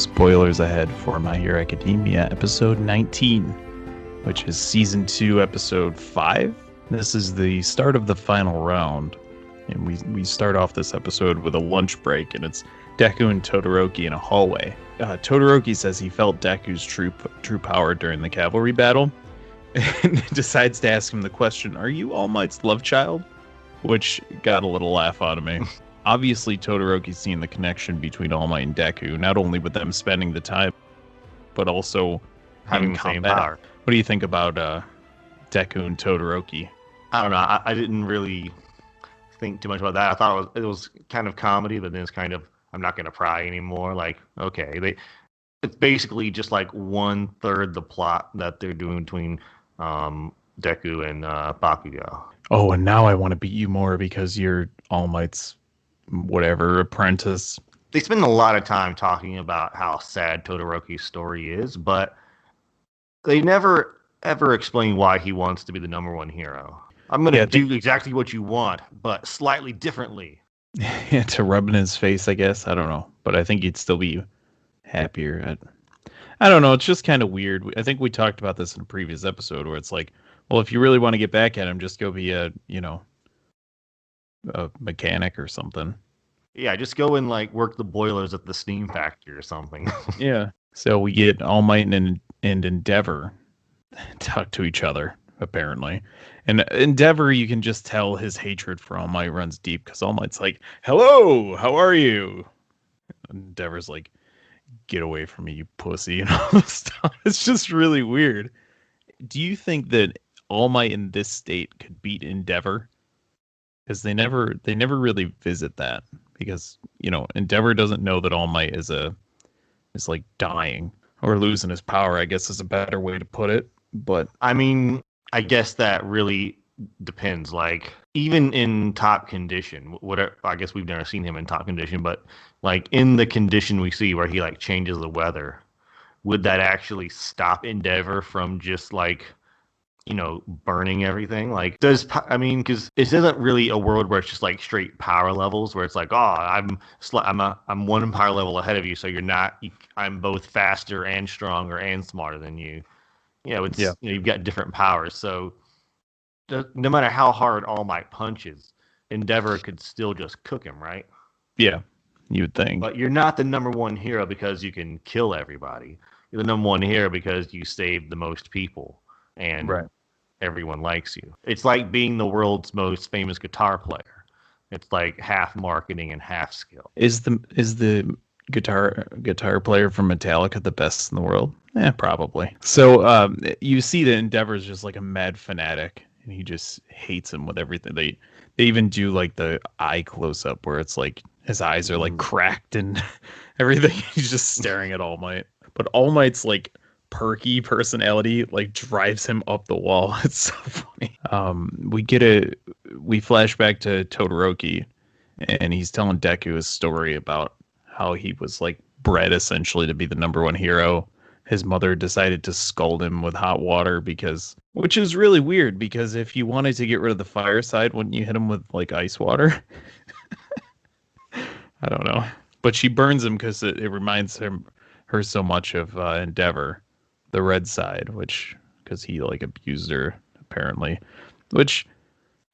Spoilers ahead for My Hero Academia episode 19, which is season 2, episode 5. This is the start of the final round, and we start off this episode with a lunch break, and it's Deku and Todoroki in a hallway. Todoroki says he felt Deku's true power during the cavalry battle, and decides to ask him the question, "Are you All Might's love child?" Which got a little laugh out of me. Obviously, Todoroki's seen the connection between All Might and Deku, not only with them spending the time, but also having the same power. What do you think about Deku and Todoroki? I don't know. I didn't really think too much about that. I thought it was kind of comedy, but then it's kind of, I'm not going to pry anymore. Like, okay, it's basically just like 1/3 the plot that they're doing between Deku and Bakugo. Oh, and now I want to beat you more because you're All Might's whatever apprentice. They spend a lot of time talking about how sad Todoroki's story is, but they never ever explain why he wants to be the number one hero. I'm going to do exactly what you want, but slightly differently. Yeah, to rub in his face, I guess. I don't know. But I think he'd still be happier. I don't know. It's just kind of weird. I think we talked about this in a previous episode where it's like, well, if you really want to get back at him, just go be a mechanic or something. Yeah, just go and like work the boilers at the steam factory or something. Yeah. So we get All Might and Endeavor talk to each other, apparently. And Endeavor, you can just tell his hatred for All Might runs deep because All Might's like, "Hello, how are you?" And Endeavor's like, "Get away from me, you pussy," and all this stuff. It's just really weird. Do you think that All Might in this state could beat Endeavor? Because they never really visit that, because Endeavor doesn't know that All Might is like dying or losing his power, I guess is a better way to put it. But I mean, I guess that really depends. Like, even in top condition, whatever, I guess we've never seen him in top condition, but like in the condition we see where he like changes the weather, would that actually stop Endeavor from just like burning everything? Like, because it isn't really a world where it's just like straight power levels, where it's like, oh, I'm one power level ahead of you, so you're not. I'm both faster and stronger and smarter than you. You've got different powers, so no matter how hard All Might punches, Endeavor could still just cook him, right? Yeah, you would think. But you're not the number one hero because you can kill everybody. You're the number one hero because you saved the most people. And everyone likes you. It's like being the world's most famous guitar player. It's like half marketing and half skill. Is the guitar player from Metallica the best in the world? Probably. So you see that Endeavor's just like a mad fanatic, and he just hates him with everything. They even do like the eye close up where it's like his eyes are like cracked and everything. He's just staring at All Might. But All Might's like perky personality like drives him up the wall. It's so funny. We flash back to Todoroki, and he's telling Deku his story about how he was like bred essentially to be the number one hero. His mother decided to scald him with hot water which is really weird, because if you wanted to get rid of the fire side, wouldn't you hit him with like ice water? I don't know, but she burns him because it reminds her so much of Endeavor, the red side, because he like abused her apparently. Which,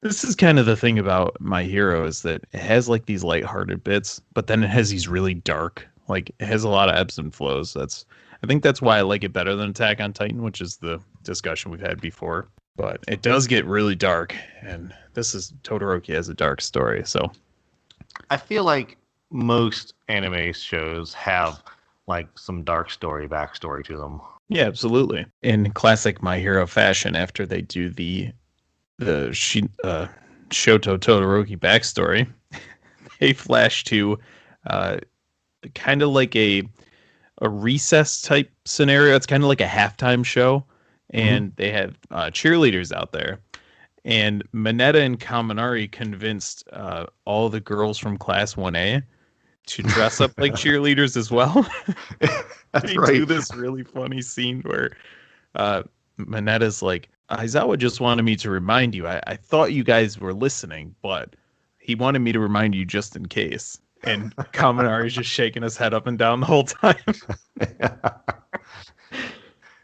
this is kind of the thing about My Hero, is that it has like these lighthearted bits, but then it has these really dark, like it has a lot of ebbs and flows. I think that's why I like it better than Attack on Titan, which is the discussion we've had before. But it does get really dark, and Todoroki has a dark story. So I feel like most anime shows have like some dark backstory to them. Yeah, absolutely. In classic My Hero fashion, after they do the Shoto Todoroki backstory, they flash to kind of like a recess type scenario. It's kind of like a halftime show, and they have cheerleaders out there. And Mineta and Kaminari convinced all the girls from Class 1A to dress up like cheerleaders as well. That's they right. do this really funny scene where Mineta's like, "Aizawa just wanted me to remind you. I thought you guys were listening, but he wanted me to remind you just in case." And Kaminari's just shaking his head up and down the whole time.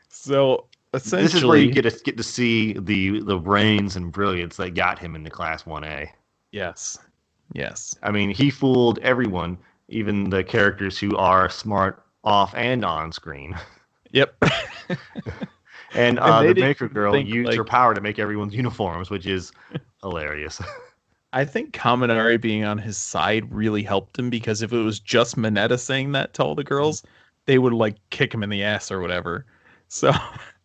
So This is where you essentially, get to see the brains and brilliance that got him into Class 1A. yes. Yes. I mean, he fooled everyone, even the characters who are smart off and on screen. Yep. And And they the didn't Maker even Girl think used her like power to make everyone's uniforms, which is hilarious. I think Kaminari being on his side really helped him because if it was just Mineta saying that to all the girls, they would like kick him in the ass or whatever. So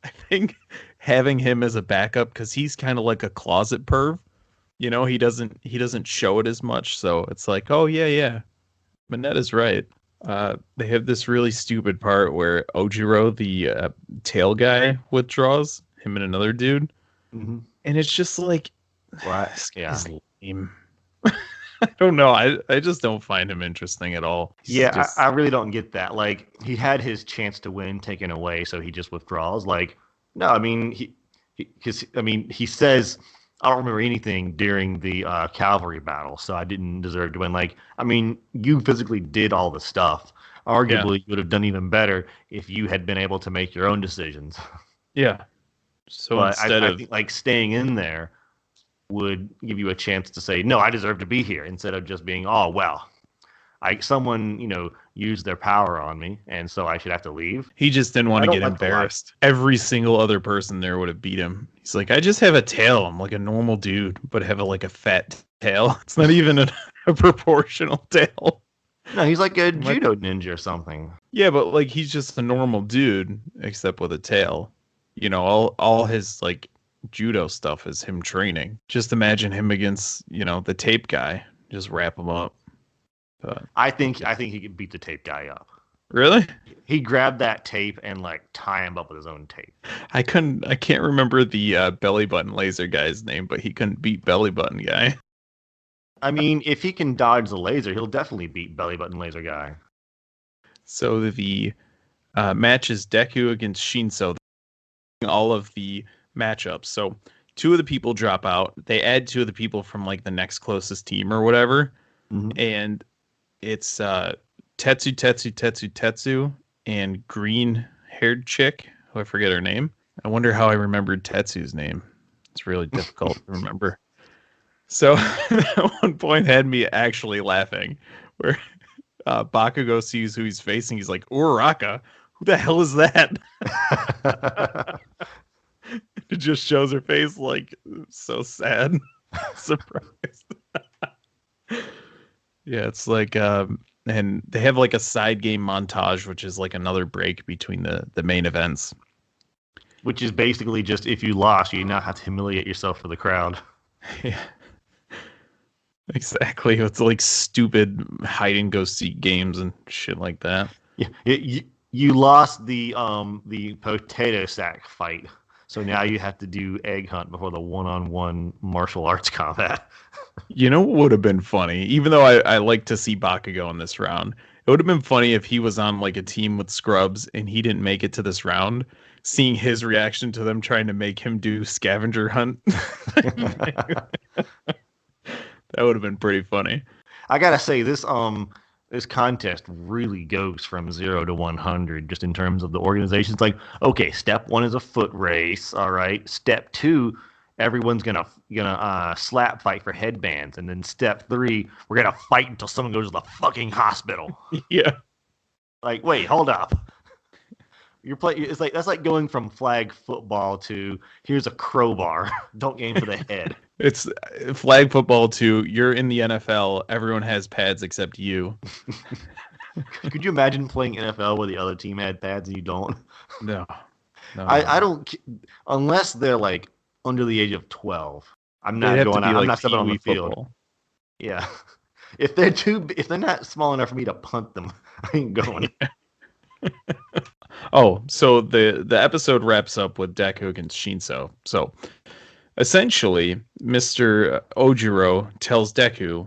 I think having him as a backup because he's kind of like a closet perv, he doesn't show it as much. So it's like, oh yeah, Mineta's right. They have this really stupid part where Ojiro, the tail guy, withdraws him and another dude, Mm-hmm. and it's just like Right? this Yeah. guy's lame. I don't know. I just don't find him interesting at all. He's Yeah, just I really don't get that. Like, he had his chance to win taken away, so he just withdraws. Like, no, I mean, he says, I don't remember anything during the cavalry battle, so I didn't deserve to win. Like, I mean, you physically did all the stuff. yeah, Arguably, you would have done even better if you had been able to make your own decisions. yeah. So But instead I of think like staying in there would give you a chance to say, no, I deserve to be here, instead of just being, oh well, someone used their power on me, and so I should have to leave. he just didn't want I to don't get like the life. embarrassed. Every single other person there would have beat him. He's like, I just have a tail. I'm like a normal dude, but have like a fat tail. It's not even a proportional tail. No, he's like a Like, judo ninja or something. yeah, but like he's just a normal dude except with a tail. All his like judo stuff is him training. Just imagine him against, the tape guy. Just wrap him up. But I think he could beat the tape guy up. really? He grabbed that tape and like tie him up with his own tape. I can't remember the belly button laser guy's name, but he couldn't beat belly button guy. I mean, if he can dodge the laser, he'll definitely beat belly button laser guy. So the match is Deku against Shinso. All of the matchups. So two of the people drop out. They add two of the people from like the next closest team or whatever. Mm-hmm. And it's Tetsu, and green haired chick, who I forget her name. I wonder how I remembered Tetsu's name. It's really difficult to remember. So at one point had me actually laughing, where Bakugo sees who he's facing. He's like, Uraraka, who the hell is that? It just shows her face like so sad, surprised. Yeah, it's like and they have like a side game montage, which is like another break between the main events. Which is basically just, if you lost, you now have to humiliate yourself for the crowd. Yeah, exactly. It's like stupid hide and go seek games and shit like that. Yeah, you lost the potato sack fight, so now you have to do egg hunt before the one-on-one martial arts combat. You know what would have been funny? Even though I like to see Bakugo in this round, it would have been funny if he was on like a team with scrubs and he didn't make it to this round, seeing his reaction to them trying to make him do scavenger hunt. That would have been pretty funny. I gotta say, this contest really goes from 0 to 100 just in terms of the organization. It's like, okay, step 1 is a foot race, all right. Step 2, everyone's gonna slap fight for headbands, and then step 3, we're gonna fight until someone goes to the fucking hospital. Yeah. Like, wait, hold up. It's like, that's like going from flag football to here's a crowbar. Don't aim for the head. It's flag football too. You're in the NFL. Everyone has pads except you. Could you imagine playing NFL where the other team had pads and you don't? No. I don't, unless they're like under the age of 12. I'm not going out. I'm not stepping on the field. Football. Yeah. If they're not small enough for me to punt them, I ain't going. Oh, so the episode wraps up with Deku against Shinso. So essentially, Mr. Ojiro tells Deku,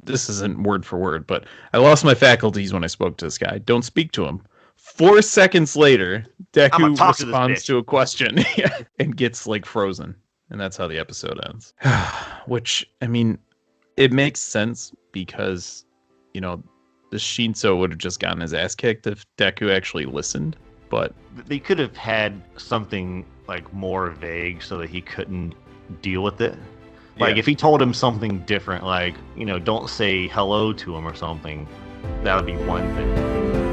this isn't word for word, but I lost my faculties when I spoke to this guy. Don't speak to him. 4 seconds later, Deku responds to a question and gets like frozen. And that's how the episode ends. Which, I mean, it makes sense because, you know, the Shinso would have just gotten his ass kicked if Deku actually listened. But They could have had something like more vague so that he couldn't deal with it. Like Yeah. if he told him something different, like, don't say hello to him or something, that would be one thing.